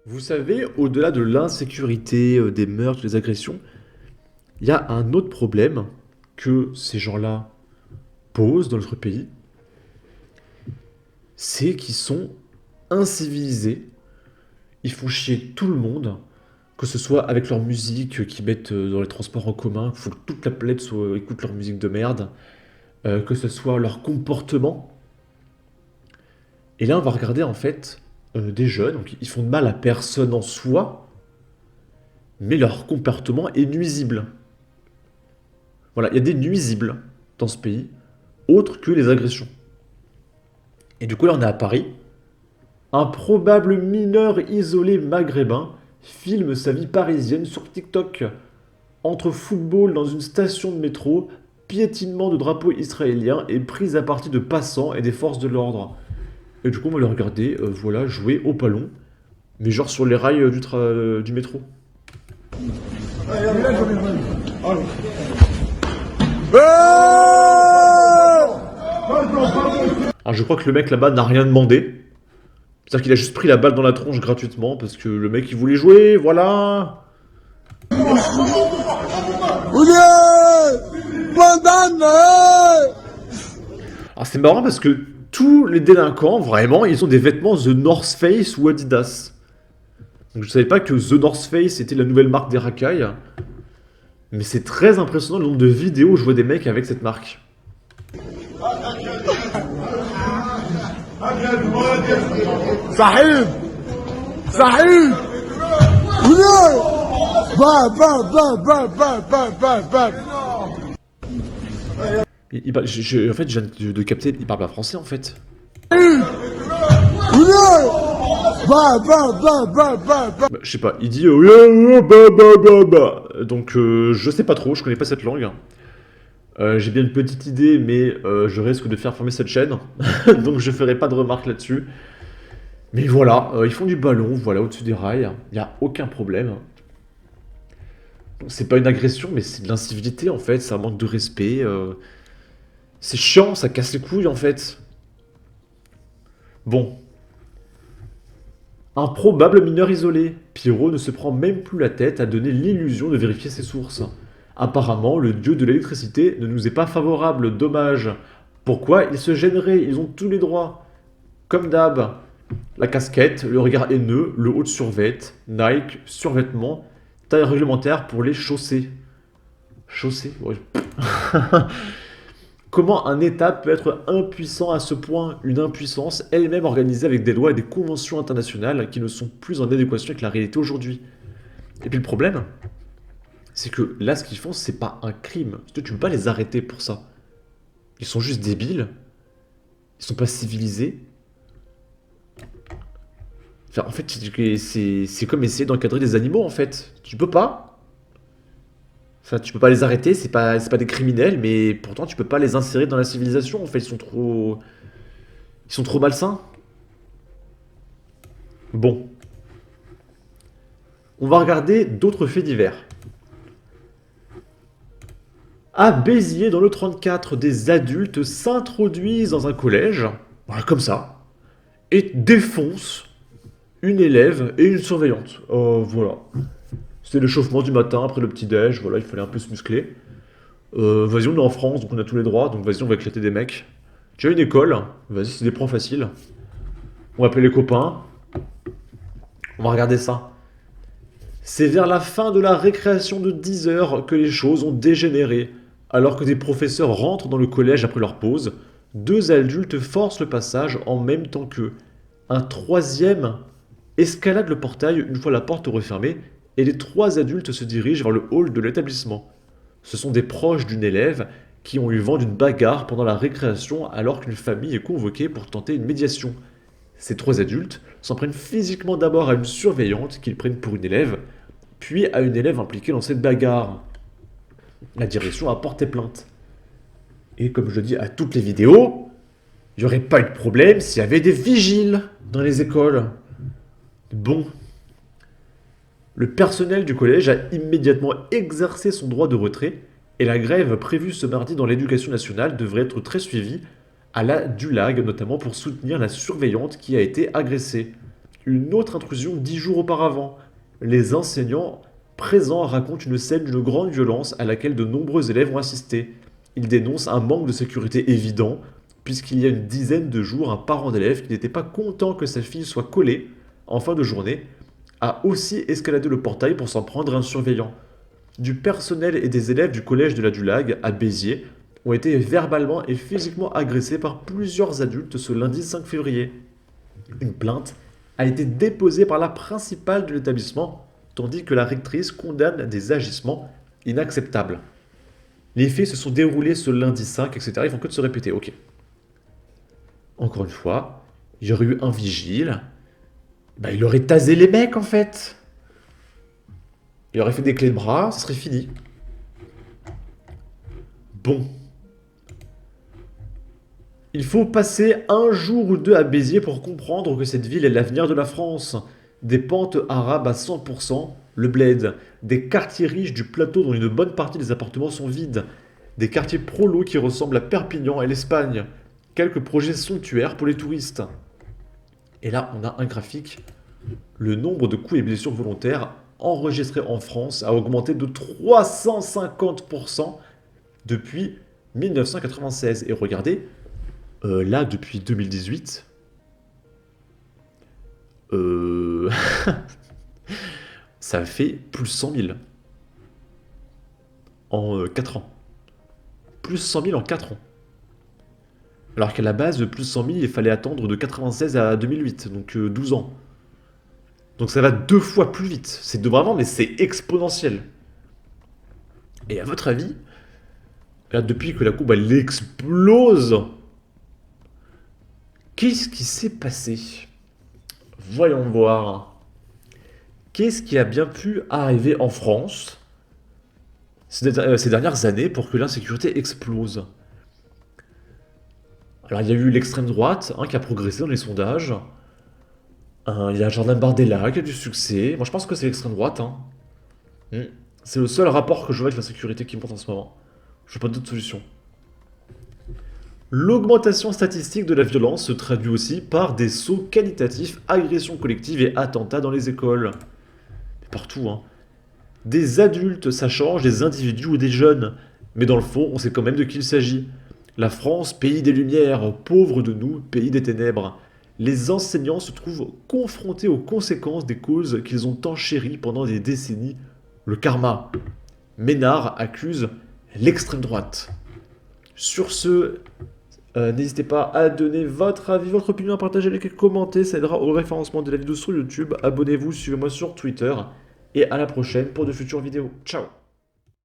Vous savez, au-delà de l'insécurité, des meurtres, des agressions, il y a un autre problème que ces gens-là posent dans notre pays, c'est qu'ils sont incivilisés, ils font chier tout le monde, que ce soit avec leur musique qu'ils mettent dans les transports en commun, il faut que toute la planète écoute leur musique de merde, que ce soit leur comportement. Et là, on va regarder en fait des jeunes, donc ils font de mal à personne en soi, mais leur comportement est nuisible. Voilà, il y a des nuisibles dans ce pays, autres que les agressions. Et du coup, là, on est à Paris. Un probable mineur isolé maghrébin filme sa vie parisienne sur TikTok. Entre football dans une station de métro, piétinement de drapeau israélien et prise à partie de passants et des forces de l'ordre. Et du coup, on va le regarder, voilà, jouer au ballon, mais genre sur les rails du métro. Alors je crois que le mec là-bas n'a rien demandé. C'est-à-dire qu'il a juste pris la balle dans la tronche gratuitement parce que le mec il voulait jouer, voilà. Alors c'est marrant parce que tous les délinquants, vraiment, ils ont des vêtements The North Face ou Adidas. Donc je savais pas que The North Face était la nouvelle marque des racailles. Mais c'est très impressionnant le nombre de vidéos où je vois des mecs avec cette marque. صحيح صحيح ولا با. En fait, je viens de capter, il parle pas français en fait. Bah, je sais pas, il dit donc je sais pas trop, je connais pas cette langue. J'ai bien une petite idée, mais je risque de faire fermer cette chaîne, donc je ferai pas de remarques là-dessus. Mais voilà, ils font du ballon, voilà, au-dessus des rails, il y a aucun problème. C'est pas une agression, mais c'est de l'incivilité en fait, c'est un manque de respect. C'est chiant, ça casse les couilles en fait. Bon, un probable mineur isolé. Pierrot ne se prend même plus la tête à donner l'illusion de vérifier ses sources. Apparemment, le dieu de l'électricité ne nous est pas favorable, dommage. Pourquoi ils se gêneraient? Ils ont tous les droits. Comme d'hab. La casquette, le regard haineux, le haut de survêt, Nike, survêtement, taille réglementaire pour les chaussées. Chaussées? Ouais. Comment un État peut être impuissant à ce point? Une impuissance elle-même organisée avec des lois et des conventions internationales qui ne sont plus en adéquation avec la réalité aujourd'hui. Et puis le problème, c'est que là, ce qu'ils font, c'est pas un crime. Tu peux pas les arrêter pour ça. Ils sont juste débiles. Ils sont pas civilisés. Enfin, en fait, c'est comme essayer d'encadrer des animaux, en fait. Tu peux pas. Enfin, tu peux pas les arrêter, c'est pas des criminels, mais pourtant, tu peux pas les insérer dans la civilisation, en fait. Ils sont trop malsains. Bon. On va regarder d'autres faits divers. À Béziers, dans le 34, des adultes s'introduisent dans un collège, voilà, comme ça, et défoncent une élève et une surveillante. Voilà. C'était l'échauffement du matin après le petit-déj, voilà, il fallait un peu se muscler. Vas-y, on est en France, donc on a tous les droits, donc vas-y, on va éclater des mecs. Tu as une école, vas-y, c'est des profs faciles. On va appeler les copains, on va regarder ça. C'est vers la fin de la récréation de 10 heures que les choses ont dégénéré. Alors que des professeurs rentrent dans le collège après leur pause, deux adultes forcent le passage en même temps qu'eux. Un troisième escalade le portail une fois la porte refermée et les trois adultes se dirigent vers le hall de l'établissement. Ce sont des proches d'une élève qui ont eu vent d'une bagarre pendant la récréation alors qu'une famille est convoquée pour tenter une médiation. Ces trois adultes s'en prennent physiquement d'abord à une surveillante qu'ils prennent pour une élève, puis à une élève impliquée dans cette bagarre. La direction a porté plainte. Et comme je le dis à toutes les vidéos, il n'y aurait pas eu de problème s'il y avait des vigiles dans les écoles. Bon. Le personnel du collège a immédiatement exercé son droit de retrait et la grève prévue ce mardi dans l'éducation nationale devrait être très suivie à la DULAG, notamment pour soutenir la surveillante qui a été agressée. Une autre intrusion 10 jours auparavant. Les enseignants présents racontent une scène d'une grande violence à laquelle de nombreux élèves ont assisté. Ils dénoncent un manque de sécurité évident, puisqu'il y a une dizaine de jours, un parent d'élève qui n'était pas content que sa fille soit collée en fin de journée, a aussi escaladé le portail pour s'en prendre à un surveillant. Du personnel et des élèves du collège de la Dulague à Béziers ont été verbalement et physiquement agressés par plusieurs adultes ce lundi 5 février. Une plainte a été déposée par la principale de l'établissement, tandis que la rectrice condamne des agissements inacceptables. Les faits se sont déroulés ce lundi 5, etc. Ils font que de se répéter, ok. Encore une fois, il y aurait eu un vigile, il aurait tasé les mecs en fait. Il aurait fait des clés de bras, ça serait fini. Bon. Il faut passer un jour ou deux à Béziers pour comprendre que cette ville est l'avenir de la France. Des pentes arabes à 100%, le bled, des quartiers riches du plateau dont une bonne partie des appartements sont vides, des quartiers prolos qui ressemblent à Perpignan et l'Espagne, quelques projets somptuaires pour les touristes. Et là, on a un graphique. Le nombre de coups et blessures volontaires enregistrés en France a augmenté de 350% depuis 1996. Et regardez, là, depuis 2018, ça fait plus 100 000 en 4 ans. Plus 100 000 en 4 ans. Alors qu'à la base, de plus 100 000, il fallait attendre de 96 à 2008, donc 12 ans. Donc ça va 2 fois plus vite. C'est vraiment, mais c'est exponentiel. Et à votre avis, là, depuis que la courbe elle explose, qu'est-ce qui s'est passé? Voyons voir. Qu'est-ce qui a bien pu arriver en France ces dernières années pour que l'insécurité explose? Alors il y a eu l'extrême droite qui a progressé dans les sondages. Il y a Jordan Bardella qui a du succès. Moi je pense que c'est l'extrême droite. C'est le seul rapport que je vois avec l'insécurité qui monte en ce moment. Je n'ai pas d'autre solution. L'augmentation statistique de la violence se traduit aussi par des sauts qualitatifs, agressions collectives et attentats dans les écoles. Partout, Des adultes, ça change, des individus ou des jeunes. Mais dans le fond, on sait quand même de qui il s'agit. La France, pays des Lumières, pauvre de nous, pays des ténèbres. Les enseignants se trouvent confrontés aux conséquences des causes qu'ils ont tant chéries pendant des décennies. Le karma. Ménard accuse l'extrême droite. Sur ce, n'hésitez pas à donner votre avis, votre opinion, à partager, liker, commenter. Ça aidera au référencement de la vidéo sur YouTube. Abonnez-vous, suivez-moi sur Twitter. Et à la prochaine pour de futures vidéos. Ciao!